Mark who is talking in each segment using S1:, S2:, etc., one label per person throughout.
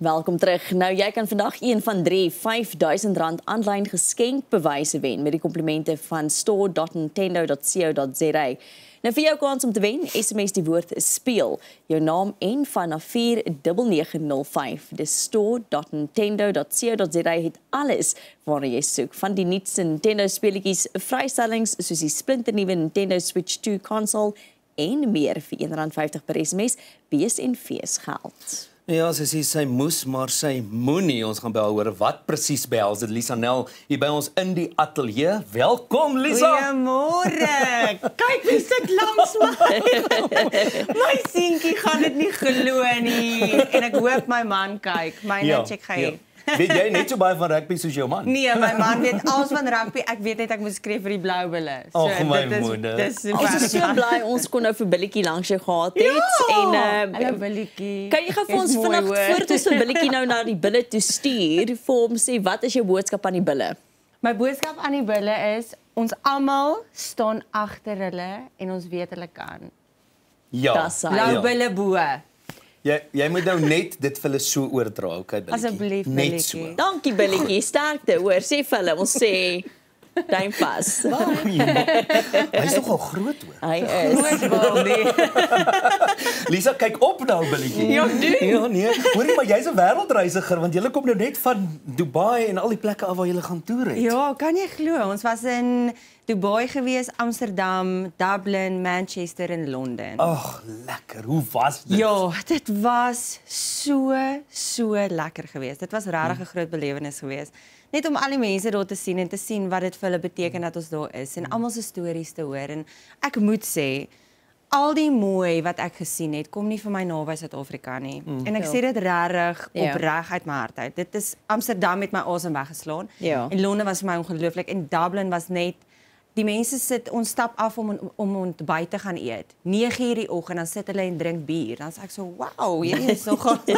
S1: Welkom terug. Nou, jy kan vandag een van 3 R5,000 aanlyn geskenkbewyse wen met die komplimente van store.nintendo.co.za. Nou vir jou kans om te wen, SMS die woord speel, jou naam en van na 49905. Dis store.nintendo.co.za het alles waarna jy soek, van die nuutste Nintendo speletjies, vrystellings soos die splinternuwe Nintendo Switch 2 console en meer vir R1.50 per SMS, BSNV's geld.
S2: Ja, sy moes, maar sy moenie. Ons gaan by haar hoor wat presies behels dit. Lisa Nel hier by ons in die ateljee. Welkom, Lisa!
S3: Goeiemôre! Kyk wie sit langs my! My seentjie gaan dit nie glo nie. En ek hoop my man kyk. Myne check hy.
S2: Weet jy net so baie van rugby soos jou man?
S3: Nee, my man weet alles van rugby. Ek weet net ek moet skree vir die blou bulle.
S2: So, my moeder.
S1: Ons is so bly ons kon nou vir Billetjie langs jou gehad het.
S3: Hallo Billetjie.
S1: Kan jy gou vir ons vinnig voordat ons vir Billetjie nou na die bulle toe stuur, vir hom sê wat is jou boodskap aan die bulle?
S3: My boodskap aan die bulle is ons almal staan agter hulle en ons weet hulle kan.
S2: Ja.
S3: Blou bulle bo.
S2: Jy moet nou net dit vir hulle so oordra, okay, Billetjie?
S3: Asseblief,
S2: net
S3: Billetjie.
S2: so.
S1: Dankie Billetjie, sterkte, hoor, sê vir hulle, ons sê duim vas.
S2: Hy is nogal groot hoor.
S1: Hy is.
S3: Groot wel nie.
S2: Lisa, kyk op nou, Billetjie.
S3: Ja, doen.
S2: Ja, nee. Hoorie, maar jy's 'n wêreldreisiger want jy kom nou net van Dubai en al die plekke af waar jy gaan toer het.
S3: Ja, kan jy glo? Ons was in Dubai gewees, Amsterdam, Dublin, Manchester en Londen.
S2: Ag, lekker. Hoe was dit?
S3: Ja, dit was so lekker geweest. Dit was regtig 'n groot belewenis geweest. Net om al die mense daar te sien en te sien wat dit vir hulle beteken dat ons daar is en almal se stories te hoor. En ek moet sê, al die mooi wat ek gesien het, kom nie vir my naby Suid-Afrika nie. En ek sê dit regtig opreg uit my hart uit. Dit is Amsterdam met my asem weggeslaan.
S1: Ja.
S3: En Londen was vir my ongelooflik en Dublin was net die mense sit, ons stap af om ontbyt te gaan eet. 9:00 die oggend, dan sit hulle en drink bier. Dan sê ek so, wow, hierdie is nogal 'n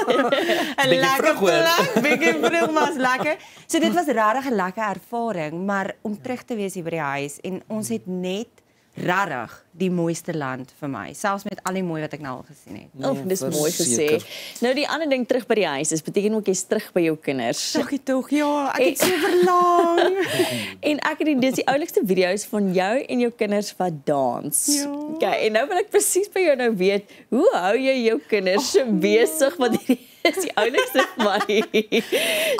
S3: lekker plek. Bietjie vroeg, maar is lekker. So dit was regtig 'n lekker ervaring, maar om terug te wees hier by die huis en ons het net regtig die mooiste land vir my, selfs met al die mooi wat ek nou al gesien het.
S1: Dis mooi gesê. Nou die ander ding terug by die huis, is beteken ook jy's terug by jou kinders.
S3: Tog, ja, ek het so verlang.
S1: En ek het dis die oulikste video's van jou en jou kinders wat dans.
S3: Ja.
S1: Okay, en nou wil ek presies by jou nou weet, hoe hou jy jou kinders so besig, want hierdie is die oulikste vir my.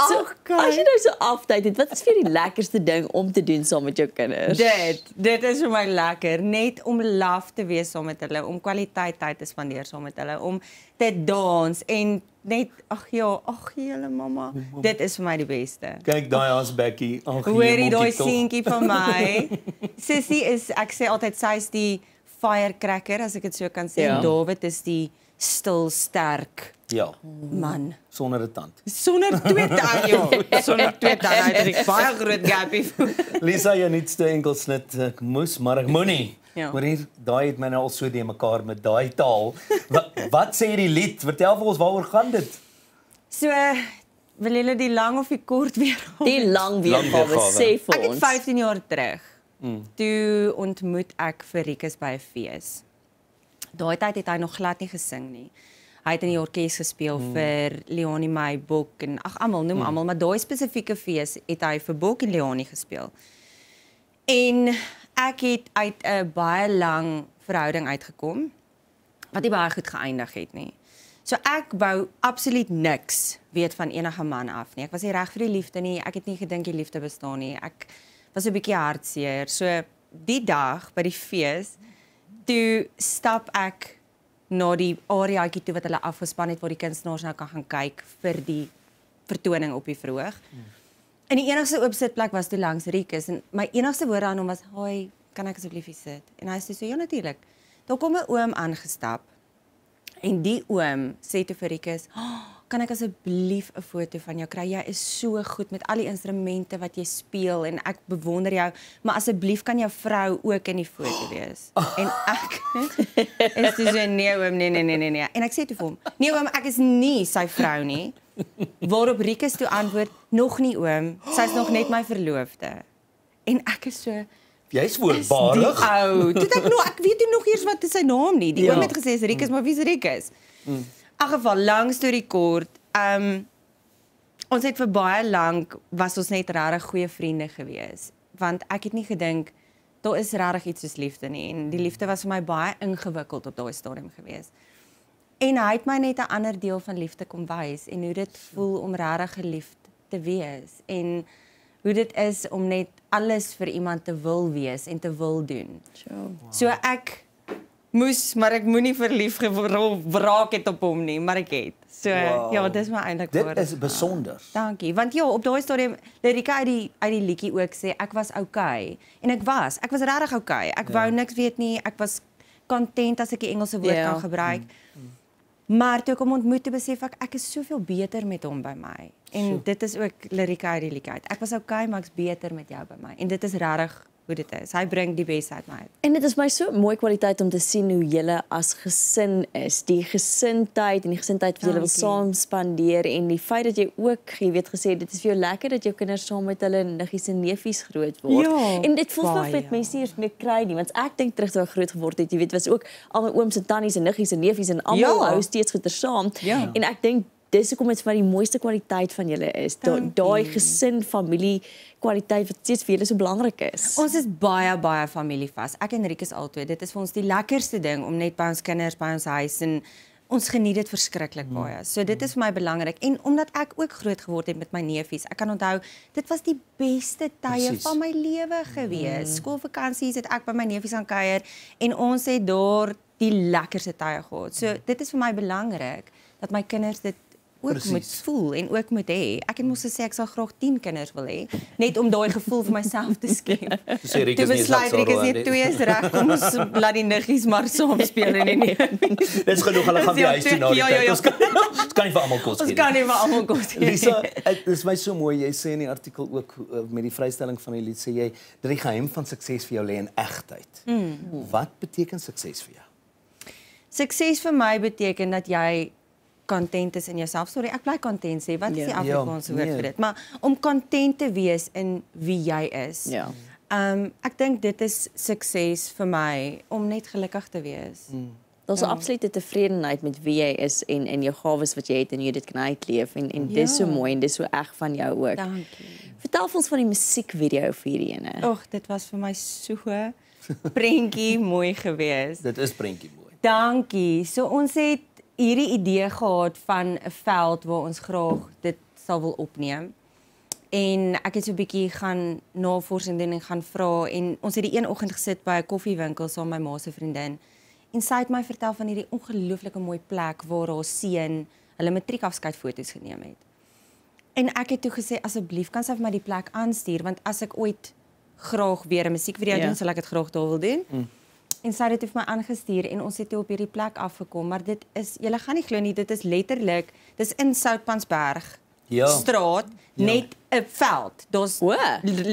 S1: So, as jy nou so aftyd het, wat is vir die lekkerste ding om te doen saam met jou kinders?
S3: Dit is vir my lekker, net om laf te wees saam met hulle, om kwaliteit tyd te spandeer saam met hulle, om te dans en net, ag julle mamma, dit is vir my die beste.
S2: Kyk daai haas Becky, ag
S3: hoorie daai seentjie van my. Sissie is, ek sê altyd sy is die firecracker as ek dit so kan sê.
S1: Ja.
S3: David is die stil sterk man.
S2: Sonder 'n tand.
S3: Sonder 2 tande, ja. Sonder 2 tande het ek baie groot gapie.
S2: Lisa, jy nuutste enkelsnit, ek moes, maar ek moenie.
S3: Ja.
S2: Maar hier, daai het my nou al so die mekaar met daai taal. Wat sê die lied? Vertel vir ons waaroor gaan dit?
S3: So, wil julle die lang of die kort weer?
S1: Die lang weergawe, sê vir
S3: Ek het
S1: ons.
S3: 15 jaar terug. Toe ontmoet ek vir Rikus by 'n fees. Daai tyd het hy nog glad nie gesing nie. Hy het in die orkes gespeel vir Leonie May, Bok en noem almal, maar daai spesifieke fees het hy vir Bok en Leonie gespeel. En ek het uit 'n baie lang verhouding uitgekom wat nie baie goed geëindig het nie. So ek wou absoluut niks weet van enige man af nie. Ek was nie reg vir die liefde nie. Ek het nie gedink die liefde bestaan nie. Ek was 'n bietjie hartseer. So die dag by die fees, toe stap ek na die areaatjie toe wat hulle afgespan het waar die kunstenaars nou kan gaan kyk vir die vertoning op die verhoog. En die enigste oop sitplek was toe langs Rikus en my enigste woorde aan hom was, "Hoi, kan ek asseblief hier sit?" En hy sê so, "Ja natuurlik." Daar kom 'n oom aangestap. En die oom sê toe vir Rikus, "Kan ek asseblief 'n foto van jou kry? Jy is so goed met al die instrumente wat jy speel en ek bewonder jou, maar asseblief kan jou vrou ook in die foto wees." En ek is toe so, "Nee oom, nee." En ek sê toe vir hom, "Nee oom, ek is nie sy vrou nie." Waarop Rikus toe antwoord, "Nog nie oom, sy's nog net my verloofde." En ek is so,
S2: Jy's voorbarig.
S3: Ek weet nie nog eers wat is sy naam nie. Die oom het gesê is Rikus, maar wie is Rikus? In geval, lang storie kort, ons het vir baie lank was ons net regtig goeie vriende gewees, want ek het nie gedink daar is regtig iets soos liefde nie en die liefde was vir my baie ingewikkeld op daai stadium gewees. En hy het my net 'n ander deel van liefde kom wys en hoe dit voel om regtig geliefd te wees en hoe dit is om net alles vir iemand te wil wees en te wil doen. So ek moes, maar ek moenie verlief geraak het op hom nie, maar ek het. So ja, dis my eintlik
S2: Dit is besonder.
S3: Dankie, want ja, op daai stadium Lirika uit die liedjie ook sê ek was okay en ek was regtig okay. Ek wou niks weet nie, ek was content as ek die Engelse woord kan gebruik. Maar toe ek hom ontmoet, toe besef ek is soveel beter met hom by my. En dit is ook Lirika uit die liedjie uit. Ek was okay, maar ek's beter met jou by my. En dit is regtig hoe dit is. Hy bring die beste uit my uit.
S1: En dit is my so mooi kwaliteit om te sien hoe julle as gesin is. Die gesindheid en die gesindheid wat julle wil saam spandeer en die feit dat jy ook, jy weet gesê, dit is vir jou lekker dat jou kinders saam met hulle niggies en neefies groot word.
S3: Ja,
S1: en dit voel vir met mense eers meer kry nie, want ek dink terug toe ek groot geword het, jy weet, was ook al my ooms en tannies en niggies en neefies en almal hou steeds goeie saam. En ek dink dis hoekom dit vir my die mooiste kwaliteit van julle is. Daai gesin, familie kwaliteit wat steeds vir julle so belangrik is.
S3: Ons is baie familievas. Ek en Riek is albei. Dit is vir ons die lekkerste ding om net by ons kinders, by ons huis en ons geniet dit verskriklik baie. So dit is vir my belangrik en omdat ek ook groot geword het met my neefies. Ek kan onthou, dit was die beste tye van my lewe gewees. Skoolvakansies het ek by my neefies gaan kuier en ons het daar die lekkerste tye gehad. So dit is vir my belangrik dat my kinders dit ook moet voel en ook moet hê. Ek het mos gesê ek sal graag 10 kinders wil hê, net om daai gevoel vir myself te skep.
S2: Toe
S3: besluit ek is net 2 is reg, kom ons laat die niggies maar saam speel en nie.
S2: Dis genoeg, hulle gaan die huis toe na die tyd. Ons kan nie vir almal kos gee.
S3: Ons kan nie vir almal kos gee.
S2: Lisa, dit is my so mooi, jy sê in die artikel ook met die vrystelling van die lied sê jy dat die geheim van sukses vir jou lê in egtheid. Wat beteken sukses vir jou?
S3: Sukses vir my beteken dat jy content is in jouself. Sorry, ek bly content sê. Wat is die Afrikaanse woord vir dit? Maar om content te wees in wie jy is. Ek dink dit is sukses vir my om net gelukkig te wees.
S1: Daar's 'n absolute tevredenheid met wie jy is en jou gawes wat jy het en jy dit kan uitleef en dis so mooi en dis so eg van jou ook.
S3: Dankie.
S1: Vertel vir ons van die musiekvideo vir hierdie ene.
S3: Och, dit was vir my so prentjie mooi geweest.
S2: Dit is prentjie mooi.
S3: Dankie. So ons het hierdie idee gehad van 'n veld waar ons graag dit sal wil opneem. En ek het so 'n bietjie gaan navorsing doen en gaan vra en ons het die een oggend gesit by 'n koffiewinkel saam met my ma se vriendin. En sy het my vertel van hierdie ongelooflike mooi plek waar haar seun hulle matriekafskeidfoto's geneem het. En ek het toe gesê asseblief kan sy vir my die plek aanstuur want as ek ooit graag weer 'n musiekvideo doen, sal ek dit graag daar wil doen. En sy het dit vir my aangestuur en ons het toe op hierdie plek afgekom, maar dit is, julle gaan nie glo nie, dit is letterlik, dis in Soutpansberg straat, net 'n veld. Daar's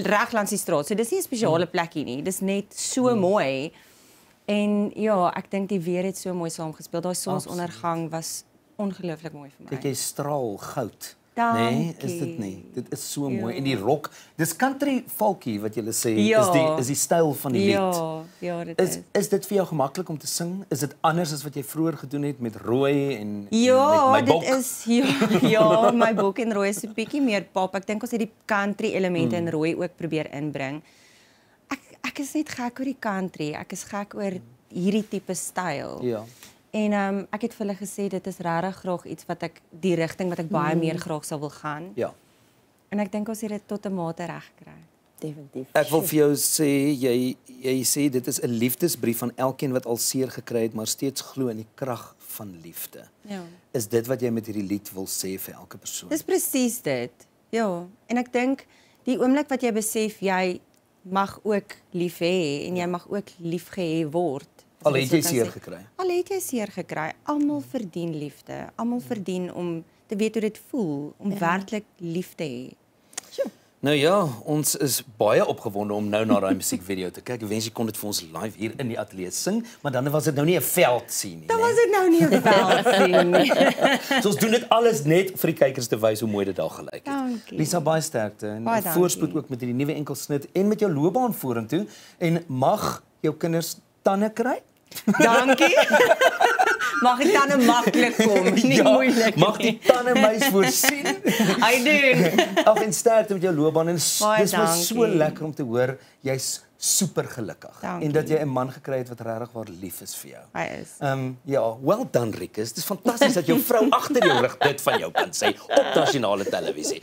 S3: reg langs die straat. So dis nie 'n spesiale plekkie nie. Dis net so mooi. En ja, ek dink die weer het so mooi saamgespeel. Daai sonsondergang was ongelooflik mooi vir my.
S2: Kyk, jy straal goud.
S3: Dankie.
S2: Nee, is dit nie? Dit is so mooi. En die rock, dis country folkie wat jy sê, is die styl van die lied.
S3: Ja, dit
S2: is dit vir jou gemaklik om te sing? Is dit anders as wat jy vroeër gedoen het met rooi en
S3: ja,
S2: met my bok?
S3: Dit is ja, my bok en rooi is 'n bietjie meer pop. Ek dink ons het die country elemente in rooi ook probeer inbring. Ek is net gek oor die country. Ek is gek oor hierdie tipe styl.
S2: Ja.
S3: En ek het vir hulle gesê dit is regtig graag iets wat ek die rigting wat ek baie meer graag sou wil gaan.
S2: Ja.
S3: En ek dink ons het dit tot 'n mate reg gekry.
S1: Definitief.
S2: Ek wil vir jou sê jy sê dit is 'n liefdesbrief van elkeen wat al seer gekry het maar steeds glo in die krag van liefde.
S3: Ja.
S2: Is dit wat jy met hierdie lied wil sê vir elke persoon?
S3: Dis presies dit. Ja, en ek dink die oomblik wat jy besef jy mag ook lief hê en jy mag ook lief gehê word.
S2: Al het jy seer gekry.
S3: Al het jy seer gekry. Almal verdien liefde. Almal verdien om te weet hoe dit voel om werklik lief te hê.
S2: Nou ja, ons is baie opgewonde om nou na daai musiekvideo te kyk. Ek wens jy kon dit vir ons live hier in die ateljee sing, maar dan was dit nou nie 'n veld sien nie.
S3: Dan was dit nou nie 'n veld sien nie.
S2: So ons doen dit alles net vir die kykers te wys hoe mooi dit daar gelyk het.
S3: Dankie.
S2: Lisa, baie sterkte en
S3: Baie
S2: voorspoed ook met hierdie nuwe enkelsnit en met jou loopbaan vorentoe en mag jou kinders tande kry?
S3: Dankie. Mag ek dan 'n maklik kom, nie moeilik
S2: mag die tandemys voorsien.
S3: I doen.
S2: Ag en sterkte met jou loopbaan en dis
S3: Baie
S2: my so
S3: dankie.
S2: lekker om te hoor jy's super gelukkig
S3: Dankie.
S2: en dat jy 'n man gekry het wat regtig waar lief is vir jou.
S3: Hy is.
S2: Ja, well done Rikus. Dis fantasties dat jou vrou agter jou rug dit van jou kan sê op nasionale televisie.